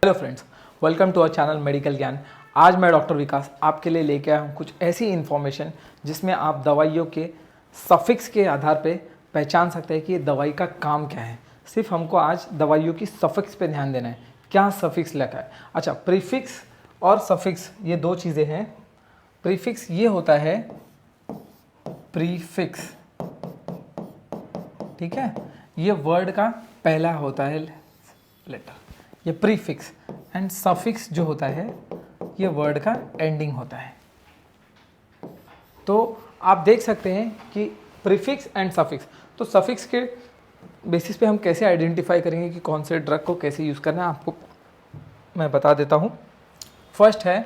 Hello friends, welcome to our channel medical ज्ञान। आज मैं डॉक्टर विकास आपके लिए लेके आया हूँ कुछ ऐसी इन्फॉर्मेशन जिसमें आप दवाइयों के सफिक्स के आधार पे पहचान सकते हैं कि ये दवाई का काम क्या है। सिर्फ हमको आज दवाइयों की सफिक्स पे ध्यान देना है, क्या सफिक्स लिखा है। अच्छा, प्रीफिक्स और सफिक्स ये दो चीज़ें हैं। प्रीफिक्स ये होता है प्रीफिक्स, ठीक है, ये वर्ड का पहला होता है लेटर, ये प्रीफिक्स। एंड सफिक्स जो होता है ये वर्ड का एंडिंग होता है। तो आप देख सकते हैं कि प्रीफिक्स एंड सफिक्स, तो सफिक्स के बेसिस पे हम कैसे आइडेंटिफाई करेंगे कि कौन से ड्रग को कैसे यूज़ करना है, आपको मैं बता देता हूँ। फर्स्ट है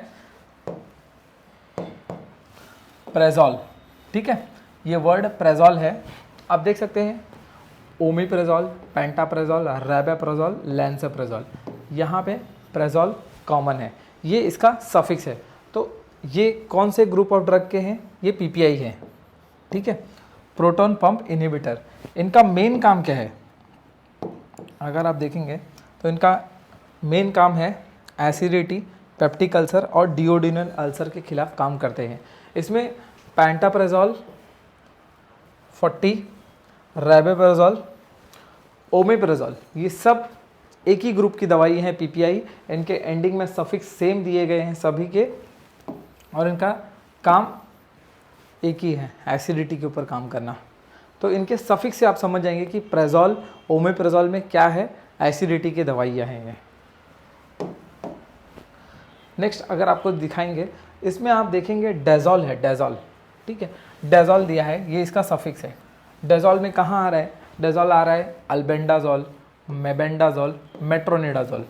प्रेजॉल, ठीक है, ये वर्ड प्रेजॉल है। आप देख सकते हैं ओमिप्रेजॉल, पेंटाप्रेजॉल, रैबेप्रेजॉल, लैंसोप्रेजॉल, यहाँ पे प्रेजॉल कॉमन है, ये इसका सफिक्स है। तो ये कौन से ग्रुप ऑफ ड्रग के हैं? ये पीपीआई हैं, ठीक है, प्रोटॉन पंप इनहिबिटर। इनका मेन काम क्या है? अगर आप देखेंगे तो इनका मेन काम है एसिडिटी, पेप्टिक अल्सर और डिओडिनल अल्सर के खिलाफ काम करते हैं। इसमें पेंटाप्रेजॉल 40, रैबेप्रेजॉल, ओमिप्रेजॉल, ये सब एक ही ग्रुप की दवाई हैं पीपीआई। इनके एंडिंग में सफिक्स सेम दिए गए हैं सभी के, और इनका काम एक ही है, एसिडिटी के ऊपर काम करना। तो इनके सफिक्स से आप समझ जाएंगे कि प्रेजॉल, ओमिप्रेजॉल में क्या है, एसिडिटी की दवाइयाँ हैं ये। नेक्स्ट अगर आपको दिखाएंगे, इसमें आप देखेंगे डेजॉल है, डेजॉल, ठीक है, डेजॉल दिया है, ये इसका सफिक्स है। डेजॉल में कहाँ आ रहा है? डेजॉल आ रहा है अल्बेंडाजोल, मेबेंडाजोल, मेट्रोनिडाजोल,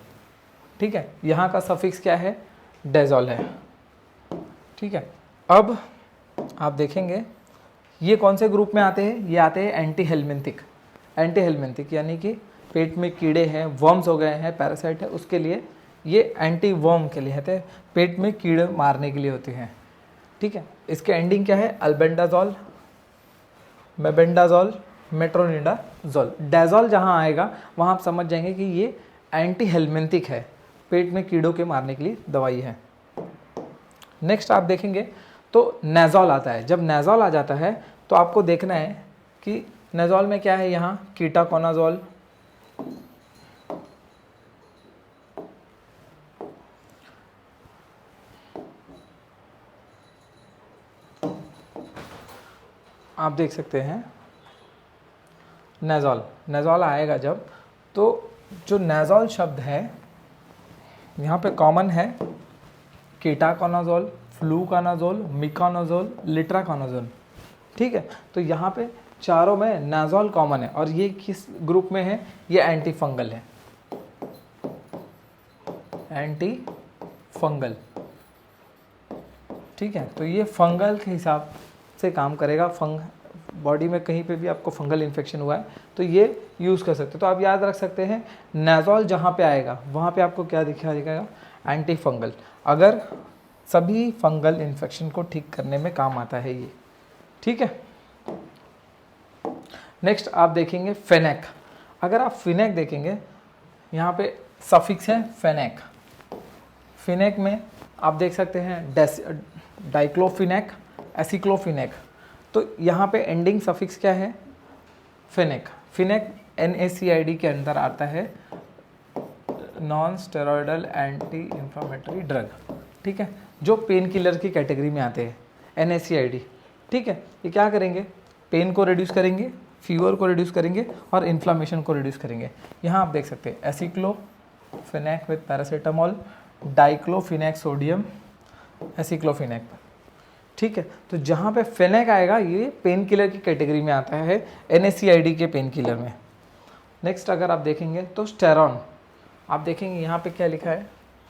ठीक है, यहाँ का सफिक्स क्या है? डेजॉल है, ठीक है। अब आप देखेंगे ये कौन से ग्रुप में आते हैं? ये आते हैं एंटी हेलमिंथिक। एंटी हेलमिंथिक यानी कि पेट में कीड़े हैं, वर्म्स हो गए हैं, पैरासाइट है, उसके लिए ये एंटी वर्म के लिए होते हैं, पेट में कीड़े मारने के लिए होते हैं, ठीक है। इसके एंडिंग क्या है? Albendazole, mebendazole, metronidazole. डेजॉल जहाँ आएगा वहाँ आप समझ जाएंगे कि ये एंटी हेलमिंथिक है, पेट में कीड़ों के मारने के लिए दवाई है। नेक्स्ट आप देखेंगे तो नेजॉल आता है। जब नेजॉल आ जाता है तो आपको देखना है कि नेजॉल में क्या है, यहाँ कीटाकोनाजोल, आप देख सकते हैं नेजॉल, नेजॉल आएगा जब, तो जो नेजॉल शब्द है यहाँ पे कॉमन है कीटाकोनाजोल, फ्लूकानाजोल, मिकानाजोल, लिट्राकोनाजोल, ठीक है। तो यहाँ पे चारों में नेजॉल कॉमन है, और ये किस ग्रुप में है? ये एंटी फंगल है, एंटी फंगल, ठीक है। तो ये फंगल के हिसाब से काम करेगा। बॉडी में कहीं पे भी आपको फंगल इन्फेक्शन हुआ है तो ये यूज़ कर सकते हैं। तो आप याद रख सकते हैं नेजॉल जहाँ पे आएगा वहाँ पे आपको क्या दिखाएगा? Anti fungal. अगर सभी फंगल इन्फेक्शन को ठीक करने में काम आता है ये, ठीक है। नेक्स्ट आप देखेंगे फेनेक। अगर आप फिनेक देखेंगे, यहाँ पे सफिक्स है फेनेक। फिनेक में आप देख सकते हैं डाइक्लोफिनेक, एसिक्लोफिनेक। तो यहाँ पे एंडिंग सफिक्स क्या है? फिनेक। फिनेक NaCID के अंदर आता है, non steroidal anti inflammatory drug, ठीक है, जो पेन किलर की कैटेगरी में आते हैं NaCID, ठीक है। ये क्या करेंगे? पेन को रिड्यूस करेंगे, फीवर को रिड्यूस करेंगे और इन्फ्लामेशन को रिड्यूस करेंगे। यहाँ आप देख सकते हैं aceclofenac with paracetamol, diclofenac sodium, aceclofenac, ठीक है। तो जहाँ पे फेनेक आएगा ये पेन किलर की कैटेगरी में आता है, NaCID के पेन किलर में। नेक्स्ट अगर आप देखेंगे तो स्टेरॉन, आप देखेंगे यहाँ पे क्या लिखा है?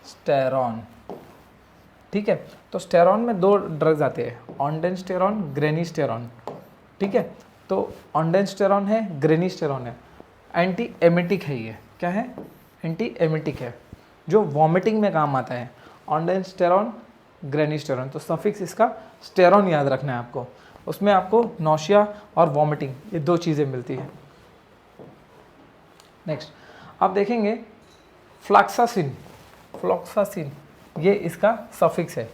स्टेरॉन, ठीक है। तो स्टेरॉन में दो ड्रग्स आते हैं, ऑन्डेंस्टेरॉन, ग्रेनिस्टेरॉन, ठीक है। तो ऑन्डेंस्टेरॉन है, ग्रेनिस्टेरॉन है, एंटी एमिटिक है। ये क्या है? एंटी एमिटिक है, जो वॉमिटिंग में काम आता है। ऑन्डेंस्टेरॉन, ग्रेनिस्टेरॉन, तो सफिक्स इसका स्टेरॉन याद रखना है आपको। उसमें आपको नौशिया और वॉमिटिंग ये दो चीज़ें मिलती है। नेक्स्ट आप देखेंगे फ्लैक्सासिन, ऑफ्लॉक्सासिन ये इसका सफिक्स है।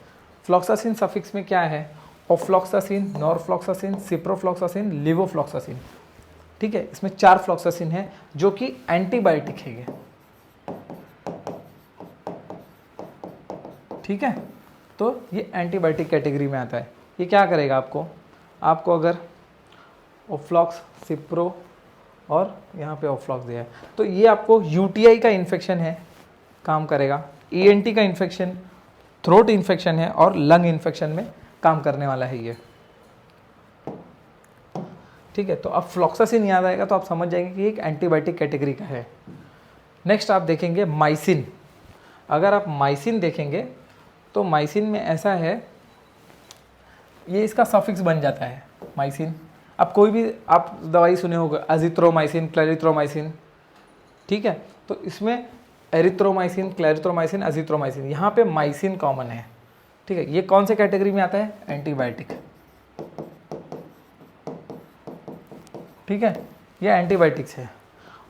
फ्लॉक्सासिन सफिक्स में क्या है? Ofloxacin, norfloxacin, ciprofloxacin, levofloxacin. ठीक है, इसमें 4 फ्लॉक्सासिन है जो कि एंटीबायोटिक है ये। ठीक है, तो ये एंटीबायोटिक कैटेगरी में आता है। ये क्या करेगा आपको अगर ओफ्लॉक्स, सिप्रो और यहाँ पे ओफ्लॉक्स दिया है तो ये आपको यूटीआई का इन्फेक्शन है काम करेगा, ईएनटी का इन्फेक्शन, थ्रोट इन्फेक्शन है और लंग इन्फेक्शन में काम करने वाला है ये। ठीक है, तो अब फ्लॉक्सासिन याद आएगा तो आप समझ जाएंगे कि एक एंटीबायोटिक कैटेगरी का है। नेक्स्ट आप देखेंगे माइसिन। अगर आप माइसिन देखेंगे तो माइसिन में ऐसा है, ये इसका सफिक्स बन जाता है माइसिन। अब कोई भी आप दवाई सुने होगा, अजिथ्रोमाइसिन, क्लैरिथ्रोमाइसिन। ठीक है, तो इसमें एरिथ्रोमाइसिन, क्लैरिथ्रोमाइसिन, अजिथ्रोमाइसिन, यहाँ पे माइसिन कॉमन है। ठीक है, ये कौन से कैटेगरी में आता है? एंटीबायोटिक। ठीक है, ये एंटीबायोटिक्स है।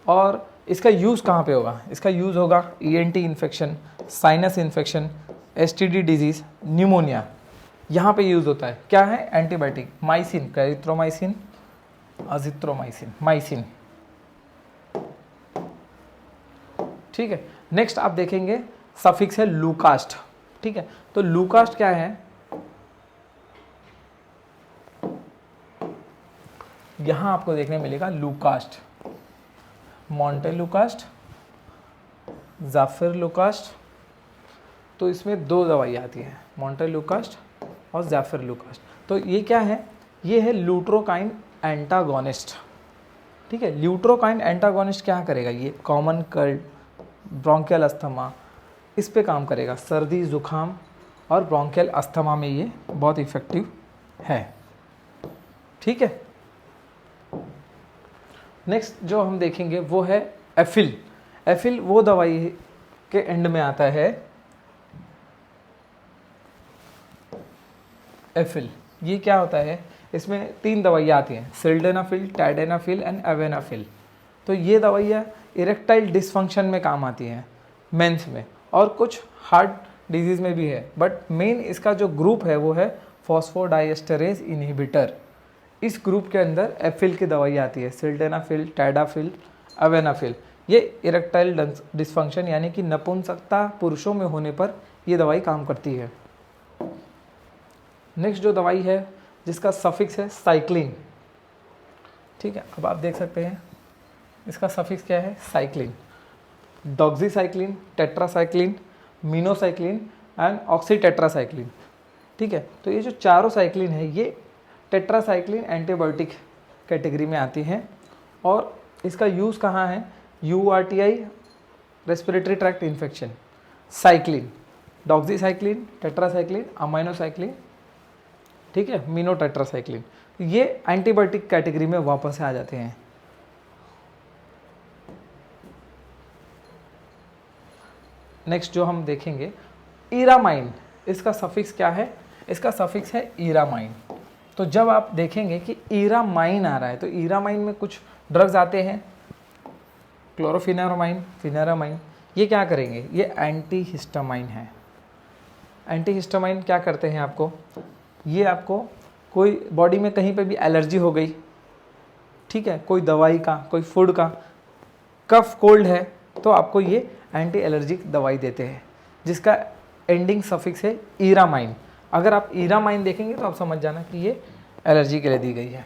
और इसका यूज़ कहाँ पे होगा? इसका यूज़ होगा ENT infection, sinus infection, STD disease, pneumonia, यहाँ पे यूज़ होता है। क्या है? Antibiotic. Mycin, clarithromycin, azithromycin, mycin. ठीक है, नेक्स्ट आप देखेंगे सफिक्स है लूकास्ट। ठीक है, तो लूकास्ट क्या है? यहां आपको देखने मिलेगा लूकास्ट, मॉन्टेलुकास्ट, जाफिरलुकास्ट। तो इसमें 2 दवाई आती है, मॉन्टेलुकास्ट और जाफिरलुकास्ट। तो ये क्या है? ये है ल्यूट्रोकाइन एंटागोनिस्ट। ठीक है, ल्यूट्रोकाइन एंटागोनिस्ट क्या करेगा? ये कॉमन कोल्ड, ब्रोंकियल अस्थमा, इस पे काम करेगा। सर्दी, जुकाम और ब्रोंकियल अस्थमा में ये बहुत इफेक्टिव है। ठीक है, नेक्स्ट जो हम देखेंगे वो है एफिल। एफिल वो दवाई के एंड में आता है। एफिल ये क्या होता है? इसमें 3 दवाइयाँ आती हैं, सिल्डेनाफिल, टैडेनाफिल एंड एवेनाफिल। तो ये दवाइयाँ इरेक्टाइल डिसफंक्शन में काम आती हैं, मेंस में, और कुछ हार्ट डिजीज़ में भी है। बट मेन इसका जो ग्रुप है वो है फॉस्फोडाइएस्टरेज इनहिबिटर। इस ग्रुप के अंदर एफिल की दवाई आती है, सिल्डेनाफिल, टैडाफिल, एवेनाफिल। ये इरेक्टाइल डिसफंक्शन यानी कि नपुंसकता पुरुषों में होने पर ये दवाई काम करती है। नेक्स्ट जो दवाई है जिसका सफिक्स है साइक्लिन। ठीक है, अब आप देख सकते हैं इसका सफिक्स क्या है? Cyclin. Doxycycline, tetracycline, minocycline and oxytetracycline. ठीक है, तो ये जो चारों साइक्लिन है ये टेट्रासाइक्लिन एंटीबायोटिक कैटेगरी में आती हैं। और इसका यूज़ कहाँ है? URTI, respiratory tract infection. Cycline, doxycycline, tetracycline, aminocycline, ठीक है, मिनोटेट्रासाइक्लिन, ये एंटीबायोटिक कैटेगरी में वापस आ जाते हैं। नेक्स्ट जो हम देखेंगे ईरामाइन। इसका सफिक्स क्या है? इसका सफिक्स है ईरामाइन। तो जब आप देखेंगे कि ईरामाइन आ रहा है तो ईरामाइन में कुछ ड्रग्स आते हैं, क्लोरोफिनेरामाइन, फिनेरामाइन। ये क्या करेंगे? ये एंटी हिस्टामाइन है। एंटी हिस्टामाइन क्या करते हैं आपको? ये आपको कोई बॉडी में कहीं पे भी एलर्जी हो गई, ठीक है, कोई दवाई का, कोई फूड का, कफ कोल्ड है, तो आपको ये एंटी एलर्जिक दवाई देते हैं जिसका एंडिंग सफिक्स है ईरामाइन। अगर आप ईरामाइन देखेंगे तो आप समझ जाना कि ये एलर्जी के लिए दी गई है।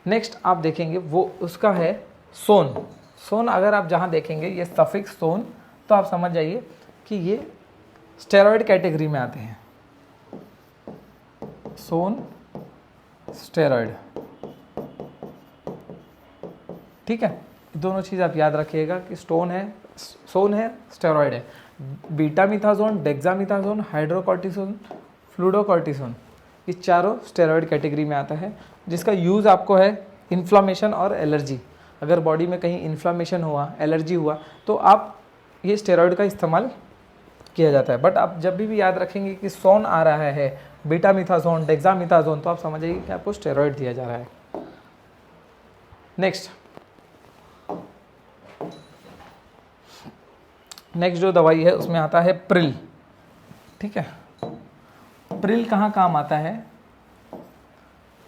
नेक्स्ट आप देखेंगे वो उसका है सोन। सोन अगर आप जहाँ देखेंगे ये सफिक्स सोन, तो आप समझ जाइए कि ये स्टेरॉयड कैटेगरी में आते हैं। सोन, स्टेरॉयड, ठीक है, दोनों चीज़ आप याद रखिएगा कि सोन है, स्टेरॉयड है। बीटामिथाजोन, डेक्सामिथाजोन, हाइड्रोकॉर्टिसोन, फ्लूडोकॉर्टिसोन, ये चारों स्टेरॉयड कैटेगरी में आता है जिसका यूज़ आपको है इन्फ्लामेशन और एलर्जी। अगर बॉडी में कहीं इन्फ्लामेशन हुआ, एलर्जी हुआ, तो आप ये स्टेरॉयड का इस्तेमाल किया जाता है। बट आप जब भी याद रखेंगे कि सोन आ रहा है, बीटामिथाजोन, डेक्सामिथाजोन, तो आप समझ जाइए कि आपको स्टेरॉयड दिया जा रहा है। नेक्स्ट नेक्स्ट जो दवाई है उसमें आता है प्रिल। ठीक है, प्रिल कहाँ काम आता है?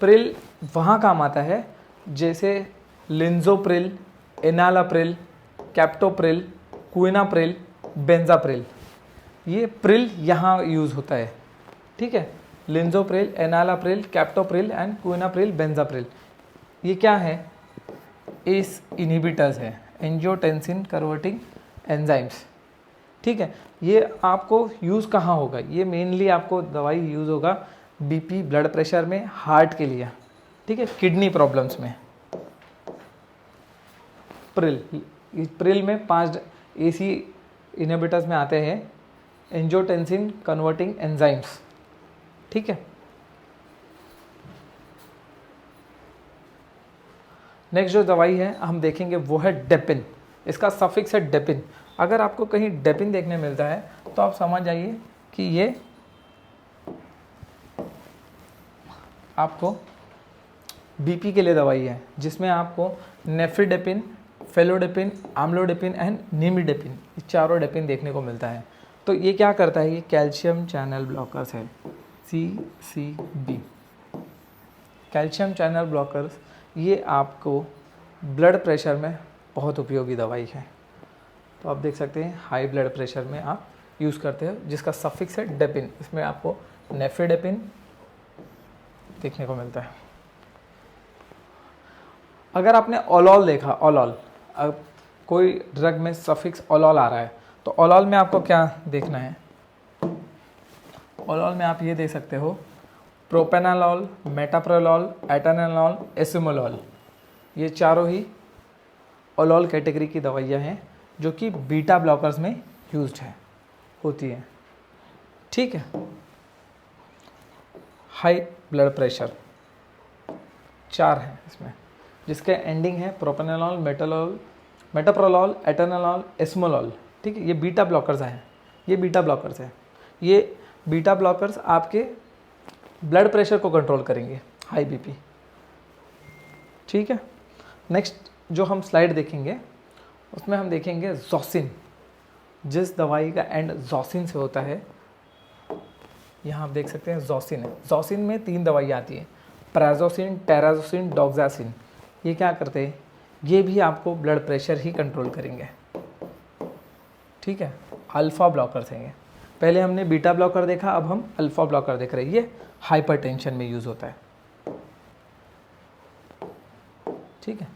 प्रिल वहाँ काम आता है जैसे lisinopril, enalapril, captopril, quinapril, benazepril, ये प्रिल यहाँ यूज़ होता है। ठीक है, lisinopril, enalapril, captopril and quinapril, benazepril, ये क्या है? एस इनहिबिटर्स है, एंजियोटेंसिन कन्वर्टिंग एंजाइम्स। ठीक है, ये आपको यूज़ कहाँ होगा? ये मेनली आपको दवाई यूज़ होगा बीपी, ब्लड प्रेशर में, हार्ट के लिए। ठीक है, किडनी प्रॉब्लम्स में। प्रिल में 5 एसी इनहिबिटर्स में आते हैं, एंजियोटेंसिन कन्वर्टिंग एंजाइम्स। ठीक है, नेक्स्ट जो दवाई है हम देखेंगे वो है डेपिन। इसका सफिक्स है डेपिन। अगर आपको कहीं डेपिन देखने मिलता है तो आप समझ जाइए कि ये आपको बीपी के लिए दवाई है, जिसमें आपको नेफ्रिडेपिन, फेलोडेपिन, आम्लोडेपिन एंड निमिडेपिन, ये चारों डेपिन देखने को मिलता है। तो ये क्या करता है? ये कैल्शियम चैनल ब्लॉकर्स है, CCB, कैल्शियम चैनल ब्लॉकर्स। ये आपको ब्लड प्रेशर में बहुत उपयोगी दवाई है। तो आप देख सकते हैं हाई ब्लड प्रेशर में आप यूज़ करते हो, जिसका सफिक्स है डेपिन। इसमें आपको नेफ्रिडेपिन देखने को मिलता है। अगर आपने ओलॉल देखा, ओलॉल, अब कोई ड्रग में सफिक्स ओलॉल आ रहा है तो ओलॉल में आपको क्या देखना है? ओलॉल में आप ये देख सकते हो प्रोपेनालॉल, मेटाप्रोलॉल, एटानॉल, एसिमोलॉल, ये चारों ही ओलॉल कैटेगरी की दवाइयाँ हैं जो कि बीटा ब्लॉकर्स में यूज्ड है, होती है। ठीक है, हाई ब्लड प्रेशर 4 है इसमें, जिसके एंडिंग है प्रोपेनालॉल, मेटाप्रोलॉल, एटानॉल, एस्मोलॉल। ठीक है, ये बीटा ब्लॉकर्स हैं, ये बीटा ब्लॉकर्स हैं। ये बीटा ब्लॉकर्स आपके ब्लड प्रेशर को कंट्रोल करेंगे, हाई बीपी। ठीक है, नेक्स्ट जो हम स्लाइड देखेंगे उसमें हम देखेंगे ज़ोसिन। जिस दवाई का एंड ज़ोसिन से होता है, यहाँ आप देख सकते हैं ज़ोसिन है। ज़ोसिन में 3 दवाइयाँ आती हैं, प्राजोसिन, टेराजोसिन, डॉक्सासिन। ये क्या करते हैं? ये भी आपको ब्लड प्रेशर ही कंट्रोल करेंगे। ठीक है, अल्फ़ा ब्लॉकर्स हैं ये। पहले हमने बीटा ब्लॉकर देखा, अब हम अल्फ़ा ब्लॉकर देख रहे हैं। ये हाइपरटेंशन में यूज़ होता है। ठीक है,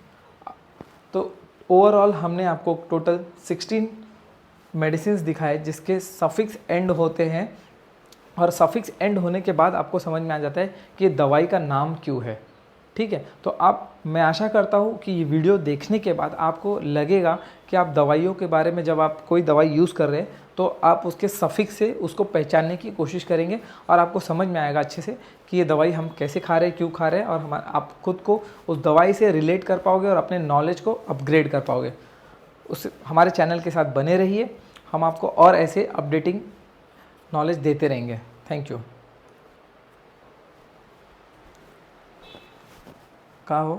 तो ओवरऑल हमने आपको टोटल 16 मेडिसिन दिखाए जिसके सफिक्स एंड होते हैं, और सफिक्स एंड होने के बाद आपको समझ में आ जाता है कि दवाई का नाम क्यों है। ठीक है, तो मैं आशा करता हूँ कि ये वीडियो देखने के बाद आपको लगेगा कि आप दवाइयों के बारे में, जब आप कोई दवाई यूज़ कर रहे हैं तो आप उसके सफिक्स से उसको पहचानने की कोशिश करेंगे, और आपको समझ में आएगा अच्छे से कि ये दवाई हम कैसे खा रहे हैं, क्यों खा रहे हैं, और आप खुद को उस दवाई से रिलेट कर पाओगे और अपने नॉलेज को अपग्रेड कर पाओगे। उस हमारे चैनल के साथ बने रहिए, हम आपको और ऐसे अपडेटिंग नॉलेज देते रहेंगे। Thank you. का हो